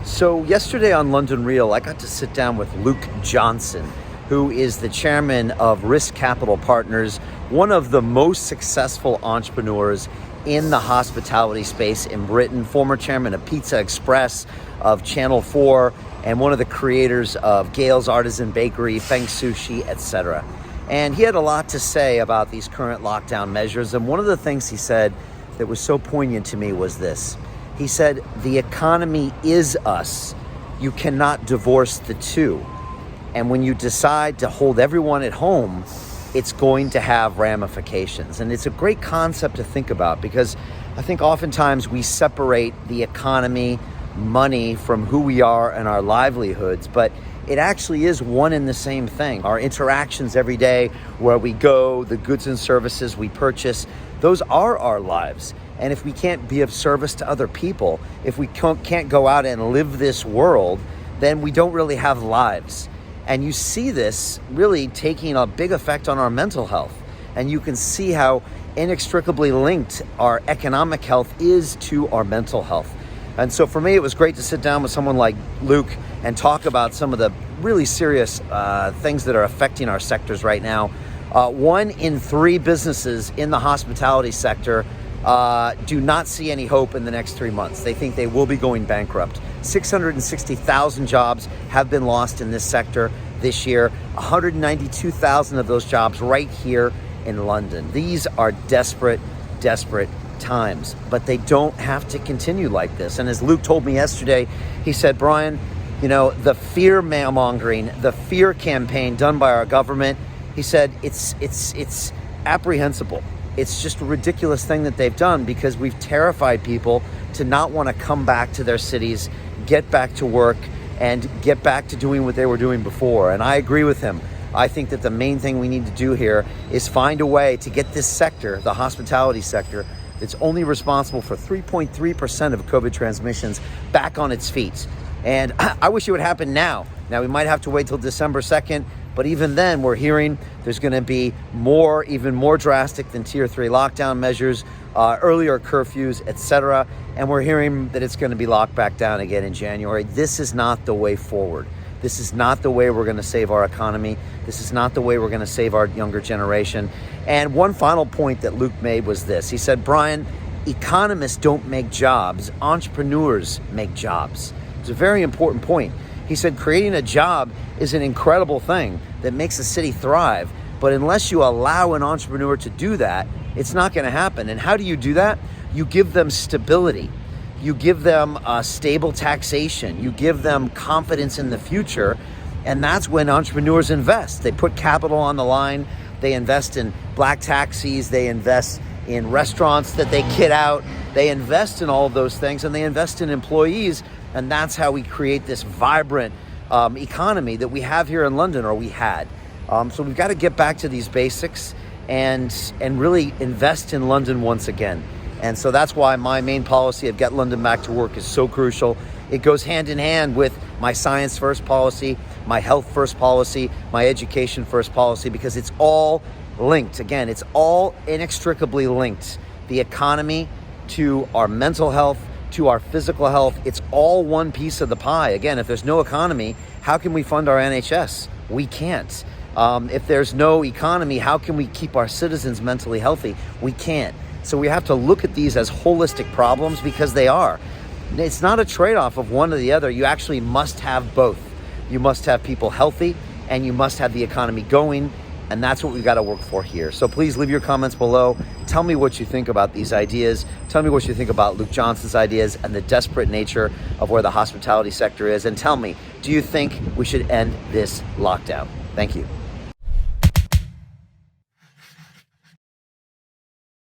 So yesterday on London Real, I got to sit down with Luke Johnson, who is the chairman of Risk Capital Partners, one of the most successful entrepreneurs in the hospitality space in Britain, former chairman of Pizza Express, of Channel 4, and one of the creators of Gail's Artisan Bakery, Feng Sushi, etc. And he had a lot to say about these current lockdown measures. And one of the things he said that was so poignant to me was this. He said, the economy is us. You cannot divorce the two. And when you decide to hold everyone at home, it's going to have ramifications. And it's a great concept to think about because I think oftentimes we separate the economy, money from who we are and our livelihoods, but it actually is one and the same thing. Our interactions every day, where we go, the goods and services we purchase, those are our lives. And if we can't be of service to other people, if we can't go out and live this world, then we don't really have lives. And you see this really taking a big effect on our mental health. And you can see how inextricably linked our economic health is to our mental health. And so for me, it was great to sit down with someone like Luke and talk about some of the really serious things that are affecting our sectors right now. 1 in 3 businesses in the hospitality sector do not see any hope in the next 3 months. They think they will be going bankrupt. 660,000 jobs have been lost in this sector this year. 192,000 of those jobs right here in London. These are desperate, desperate times, but they don't have to continue like this. And as Luke told me yesterday, he said, Brian, you know, the fear mongering, the fear campaign done by our government, he said, it's apprehensible. It's just a ridiculous thing that they've done because we've terrified people to not want to come back to their cities, get back to work, and get back to doing what they were doing before. And I agree with him. I think that the main thing we need to do here is find a way to get this sector, the hospitality sector, that's only responsible for 3.3% of COVID transmissions, back on its feet. And I wish it would happen now. Now, we might have to wait till December 2nd, but even then, we're hearing there's going to be even more drastic than Tier 3 lockdown measures, earlier curfews, etc. And we're hearing that it's going to be locked back down again in January. This is not the way forward. This is not the way we're going to save our economy. This is not the way we're going to save our younger generation. And one final point that Luke made was this. He said, Brian, economists don't make jobs. Entrepreneurs make jobs. It's a very important point. He said, creating a job is an incredible thing that makes a city thrive. But unless you allow an entrepreneur to do that, it's not going to happen. And how do you do that? You give them stability. You give them stable taxation. You give them confidence in the future. And that's when entrepreneurs invest. They put capital on the line. They invest in black taxis. They invest in restaurants that they kit out. They invest in all of those things, and they invest in employees. And that's how we create this vibrant economy that we have here in London, or we had. So we've got to get back to these basics and really invest in London once again. And so that's why my main policy of Get London Back to Work is so crucial. It goes hand in hand with my science first policy, my health first policy, my education first policy, because it's all linked. Again, it's all inextricably linked. The economy to our mental health, to our physical health, it's all one piece of the pie. Again, if there's no economy, how can we fund our NHS? We can't. If there's no economy, how can we keep our citizens mentally healthy? We can't. So we have to look at these as holistic problems because they are. It's not a trade-off of one or the other. You actually must have both. You must have people healthy and you must have the economy going. And that's what we've got to work for here. So please leave your comments below. Tell me what you think about these ideas. Tell me what you think about Luke Johnson's ideas and the desperate nature of where the hospitality sector is. And tell me, do you think we should end this lockdown? Thank you.